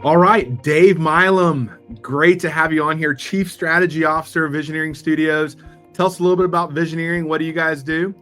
All right, Dave Milam, great to have you on here, Chief Strategy Officer of Visioneering Studios. Tell us a little bit about Visioneering. What do you guys do?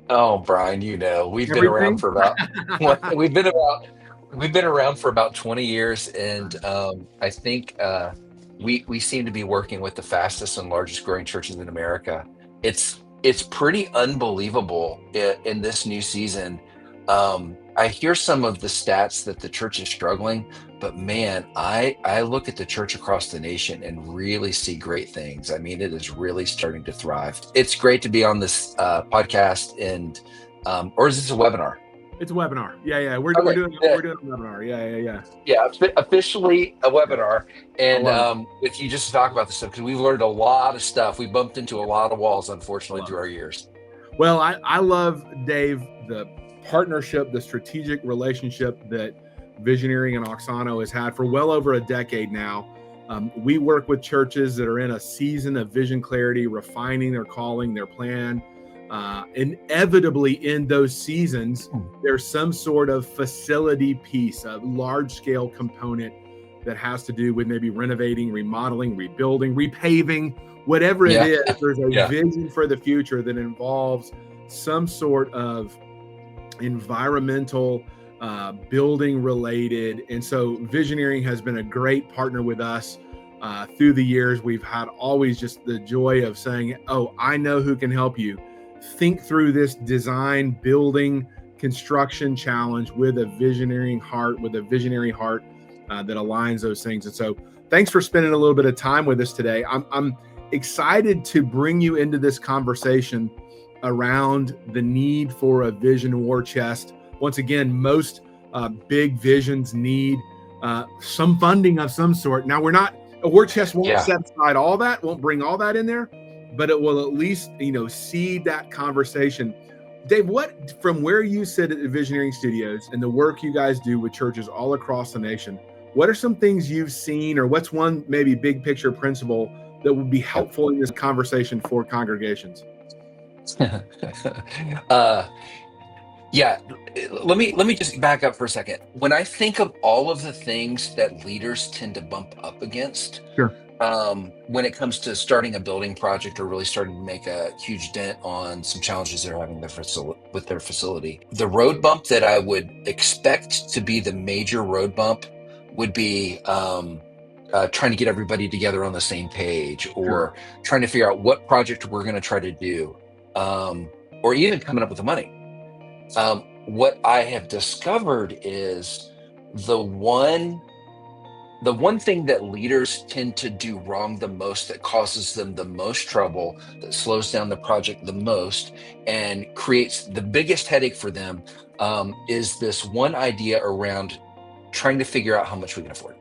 Oh, Brian, we've been around Everything? for about we've been around for about 20 years, and I think we seem to be working with the fastest and largest growing churches in America. It's pretty unbelievable in this new season. I hear some of the stats that the church is struggling, but man, I look at the church across the nation and really see great things. I mean, it is really starting to thrive. It's great to be on this podcast, and or is this a webinar? It's a webinar. Yeah, yeah. We're Okay, doing yeah, we're doing a webinar. Yeah, yeah, yeah. yeah, officially a webinar, I and love it. with you just to talk about this stuff because we've learned a lot of stuff. We bumped into a lot of walls, I unfortunately, love through it. our years. Well, I love, Dave, the partnership, the strategic relationship that Visioneering and Auxano has had for well over a decade now. We work with churches that are in a season of vision clarity, refining their calling, their plan. Inevitably, in those seasons, there's some sort of facility piece, a large scale component that has to do with maybe renovating, remodeling, rebuilding, repaving, whatever it Yeah, is. There's a yeah, vision for the future that involves some sort of environmental, building related. And so Visioneering has been a great partner with us through the years. We've had always just the joy of saying, oh, I know who can help you think through this design, building, construction challenge with a visionary heart, that aligns those things. And so thanks for spending a little bit of time with us today. I'm excited to bring you into this conversation around the need for a vision war chest. Once again, most big visions need some funding of some sort. Now, a war chest won't yeah. set aside all that, won't bring all that in there, but it will at least, seed that conversation. Dave, what, from where you sit at the Visioneering Studios and the work you guys do with churches all across the nation, what are some things you've seen, or what's one maybe big picture principle that would be helpful in this conversation for congregations? uh, Yeah, let me just back up for a second. When I think of all of the things that leaders tend to bump up against, Sure. when it comes to starting a building project or really starting to make a huge dent on some challenges they're having with their facility, the road bump that I would expect to be the major road bump would be trying to get everybody together on the same page, Sure. or trying to figure out what project we're going to try to do, or even coming up with the money. What I have discovered is the one the one thing that leaders tend to do wrong the most, that causes them the most trouble, that slows down the project the most, and creates the biggest headache for them, is this one idea around trying to figure out how much we can afford.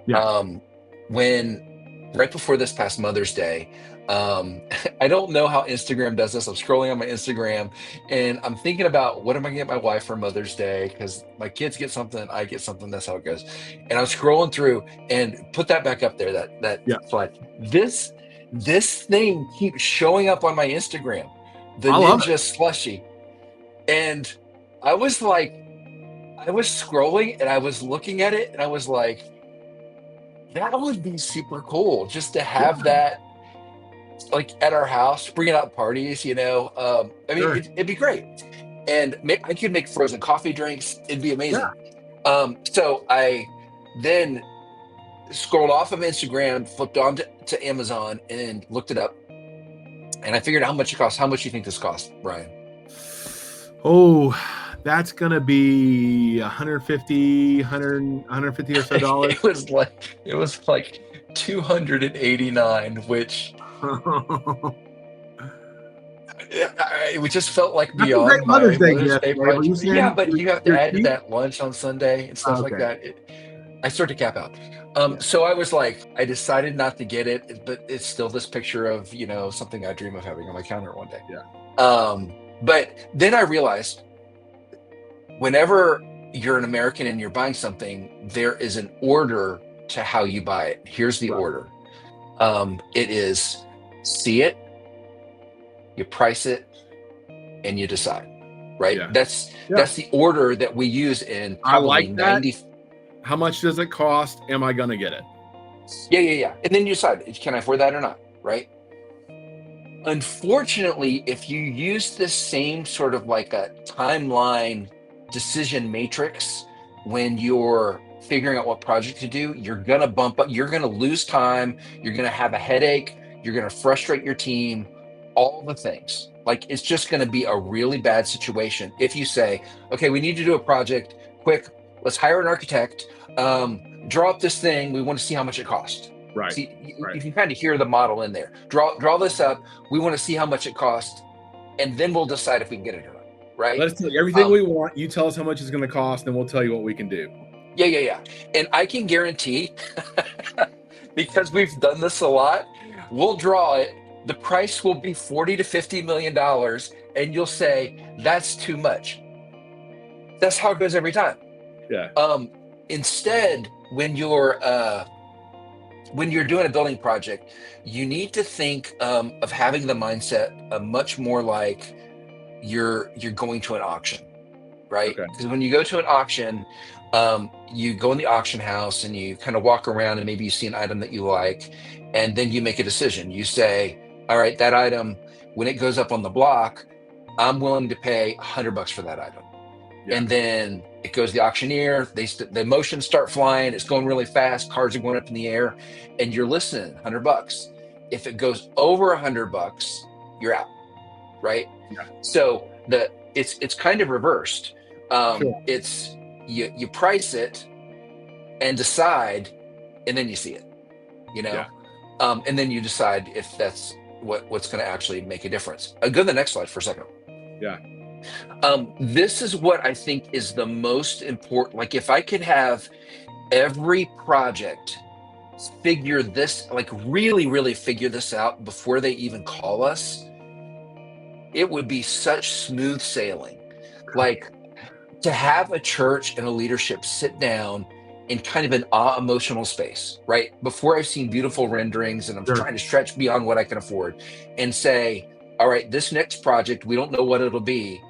Yeah. Um, when right before this past Mother's Day, um, I don't know how Instagram does this. I'm scrolling on my Instagram and I'm thinking about what am I gonna get my wife for Mother's Day? Because my kids get something, I get something. That's how it goes. And I'm scrolling through and put that back up there. That Yeah. slide. This thing keeps showing up on my Instagram, the I love Ninja Slushy, and I was like, I was scrolling and I was looking at it and I was like, that would be super cool just to it. have that like at our house, bring it out parties, I mean, Sure. it'd be great. And I could make frozen coffee drinks. It'd be Yeah. amazing. So I then scrolled off of Instagram, flipped on to Amazon and looked it up. And I figured out how much it costs. How much do you think this costs, Brian? Oh, that's going to be 150, 150 or so dollars. It was like 289, which it just felt like That's a great beyond Mother's my Day Mother's gift, Day Dave. Are you budget. Yeah, saying but you have to you're add to cheap? that lunch on Sunday and stuff like Okay. that. I start to cap out. Yeah. So I was like, I decided not to get it, but it's still this picture of, something I dream of having on my counter one day. Yeah. But then I realized whenever you're an American and you're buying something, there is an order to how you buy it. Here's the Right. order. It is see it, you price it, and you decide. Right? Yeah. That's Yeah. the order that we use in I probably like that. 90. how much does it cost? Am I going to get it? Yeah. And then you decide, can I afford that or not? Right. Unfortunately, if you use this same sort of like a timeline decision matrix when you're figuring out what project to do, you're going to bump up, you're going to lose time, you're going to have a headache, you're going to frustrate your team, all the things. Like it's just going to be a really bad situation if you say, okay, we need to do a project quick, let's hire an architect, draw up this thing, we want to see how much it costs. Right. See, Right. you can kind of hear the model in there. Draw this up. We want to see how much it costs, and then we'll decide if we can get it or not. Right? Let us tell you everything we want. You tell us how much it's going to cost, and we'll tell you what we can do. Yeah. And I can guarantee, because we've done this a lot, we'll draw it. The price will be $40 to $50 million, and you'll say that's too much. That's how it goes every time. Yeah. Instead, when you're doing a building project, you need to think of having the mindset much more like you're going to an auction, right? Okay. Because when you go to an auction, you go in the auction house and you kind of walk around and maybe you see an item that you like, and then you make a decision. You say, all right, that item, when it goes up on the block, I'm willing to pay $100 for that item. Yeah. And then it goes to the auctioneer, the emotions start flying, it's going really fast, cards are going up in the air, and you're listening, $100. If it goes over $100, you're out, right? Yeah. So it's kind of reversed. Sure. It's you price it and decide, and then you see it, Yeah. And then you decide if that's what's going to actually make a difference. Go to the next slide for a second. Yeah. This is what I think is the most important. Like if I could have every project figure this, like really, really figure this out before they even call us, it would be such smooth sailing. Like to have a church and a leadership sit down in kind of an emotional space, right? Before I've seen beautiful renderings and I'm trying to stretch beyond what I can afford and say, all right, this next project, we don't know what it'll be,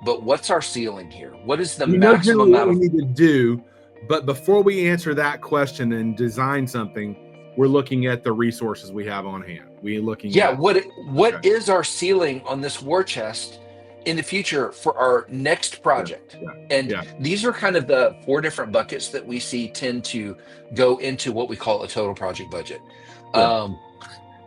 but what's our ceiling here? What is the maximum amount we need to do? But before we answer that question and design something, we're looking at the resources we have on hand. We're looking at what is our ceiling on this war chest in the future for our next project? These are kind of the 4 different buckets that we see tend to go into what we call a total project budget.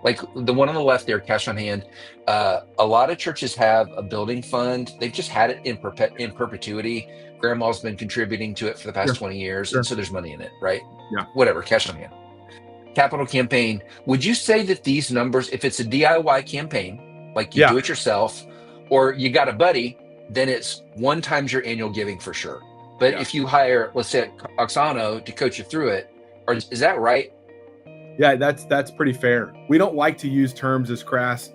Like the one on the left there, cash on hand. A lot of churches have a building fund. They've just had it in perpetuity. Grandma's been contributing to it for the past 20 years. And so there's money in it, right? Yeah. Whatever, cash on hand. Capital campaign. Would you say that these numbers, if it's a DIY campaign, like you do it yourself, or you got a buddy, then it's 1 times your annual giving for sure. But if you hire, let's say, Auxano to coach you through it, is that right? Yeah, that's pretty fair. We don't like to use terms as crass,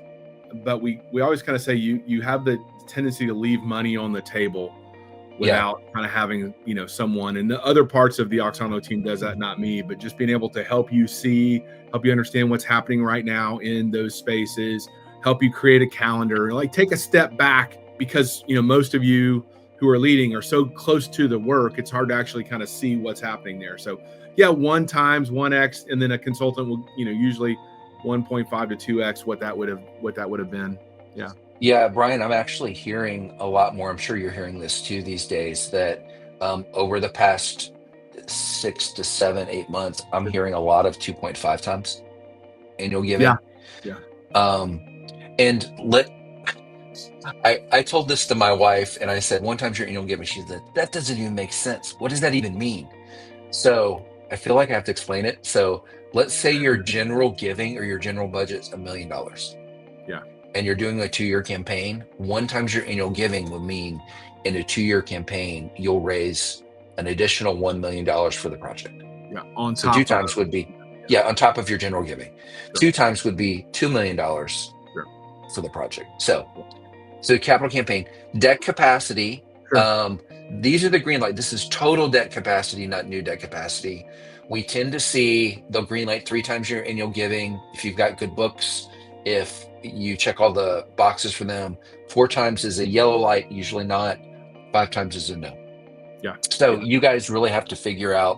but we always kind of say you have the tendency to leave money on the table without kind of having, someone. And the other parts of the Auxano team does that, not me, but just being able to help you understand what's happening right now in those spaces, help you create a calendar, like take a step back, because, most of you who are leading are so close to the work, it's hard to actually kind of see what's happening there. So 1 times 1x, and then a consultant will, usually 1.5 to 2x what that would have been. Yeah, Bryan, I'm actually hearing a lot more. I'm sure you're hearing this too these days, that over the past 6 to 7, 8 months, I'm hearing a lot of 2.5 times annual giving. And I told this to my wife, and I said, 1 times your annual giving. She said, that doesn't even make sense. What does that even mean? So I feel like I have to explain it. So let's say your general giving or your general budget's $1 million. Yeah. And you're doing a 2-year campaign. 1 times your annual giving will mean in a 2-year campaign, you'll raise an additional $1 million for the project. Yeah. On so 2 times would be, on top of your general giving. 2 times would be $2 million for the project. So capital campaign, debt capacity. These are the green light. This is total debt capacity, not new debt capacity. We tend to see they'll green light 3 times your annual giving if you've got good books, if you check all the boxes for them. 4 times is a yellow light, usually not. 5 times is a no. Yeah. So you guys really have to figure out,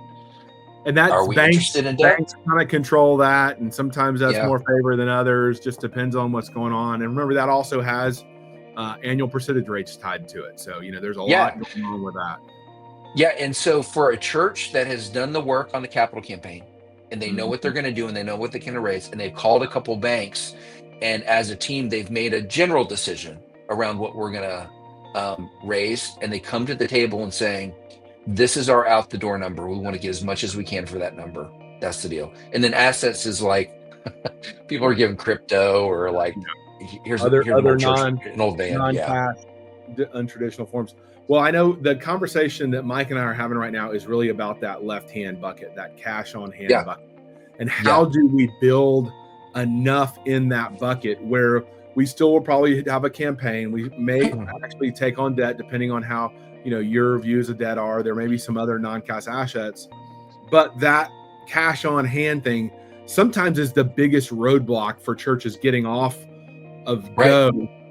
And that's are we interested in debt? banks kind of control that. And sometimes that's Yeah. more favor than others, just depends on what's going on. And remember, that also has annual percentage rates tied to it. So, there's a lot going on with that. Yeah. And so for a church that has done the work on the capital campaign, and they know what they're going to do, and they know what they can raise, and they've called a couple banks, and as a team, they've made a general decision around what we're going to raise, and they come to the table and saying, this is our out the door number. We want to get as much as we can for that number. That's the deal. And then assets is like, people are giving crypto, or like, here's other an old church, an old van. non-cash, untraditional forms. Well, I know the conversation that Mike and I are having right now is really about that left-hand bucket, that cash on hand bucket. And how do we build enough in that bucket where we still will probably have a campaign. We may actually take on debt depending on how, your views of debt are. There may be some other non-cash assets, but that cash on hand thing sometimes is the biggest roadblock for churches getting off of go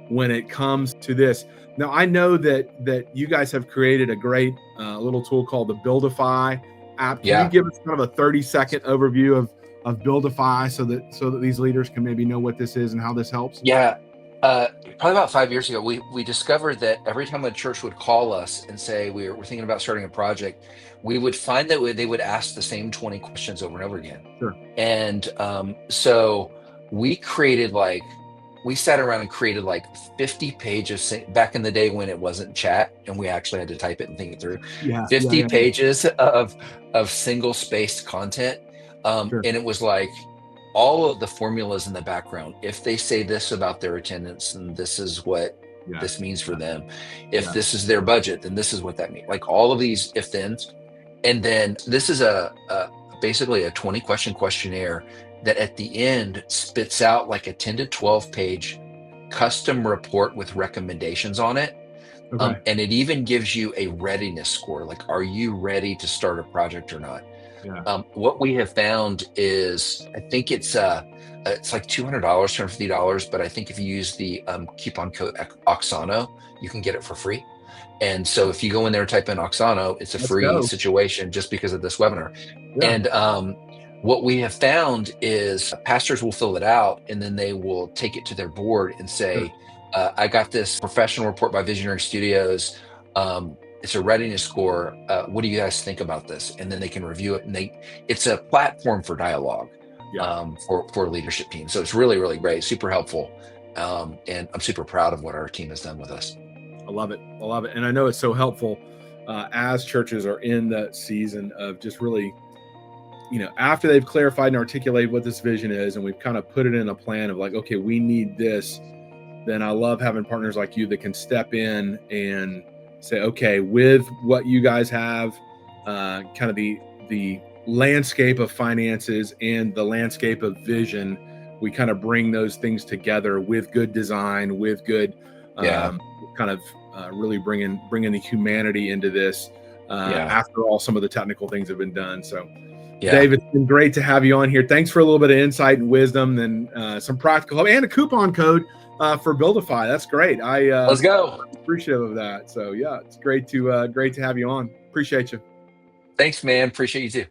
when it comes to this. Now, I know that you guys have created a great little tool called the Buildify app. Can you give us kind of a 30-second overview of Buildify so that these leaders can maybe know what this is and how this helps? Yeah. Probably about 5 years ago, we discovered that every time a church would call us and say we're thinking about starting a project, we would find that they would ask the same 20 questions over and over again. Sure. And so we sat around and created like 50 pages back in the day when it wasn't chat and we actually had to type it and think it through. 50 pages of single spaced content. Sure. And it was like, all of the formulas in the background. If they say this about their attendance, and this is what this means for them. If this is their budget, then this is what that means. Like all of these if thens. And then this is basically a 20 question questionnaire that at the end spits out like a 10 to 12 page custom report with recommendations on it. Okay. And it even gives you a readiness score. Like, are you ready to start a project or not? Yeah. What we have found is, I think it's like $200, $250, but I think if you use the coupon code Auxano, you can get it for free. And so if you go in there and type in Auxano, it's a free situation just because of this webinar. Yeah. And what we have found is pastors will fill it out and then they will take it to their board and say, I got this professional report by Visioneering Studios. It's a readiness score. What do you guys think about this? And then they can review it. And it's a platform for dialogue for leadership teams. So it's really, really great, super helpful. And I'm super proud of what our team has done with us. I love it. And I know it's so helpful as churches are in that season of just really, after they've clarified and articulated what this vision is, and we've kind of put it in a plan of like, okay, we need this. Then I love having partners like you that can step in and say, okay, with what you guys have, kind of the landscape of finances and the landscape of vision, we kind of bring those things together with good design, with good, kind of really bringing the humanity into this. After all, some of the technical things have been done. So, Dave, it's been great to have you on here. Thanks for a little bit of insight and wisdom, and some practical help, and a coupon code for Buildify. That's great. Let's go. Appreciative of that. So it's great to have you on. Appreciate you. Thanks, man. Appreciate you too.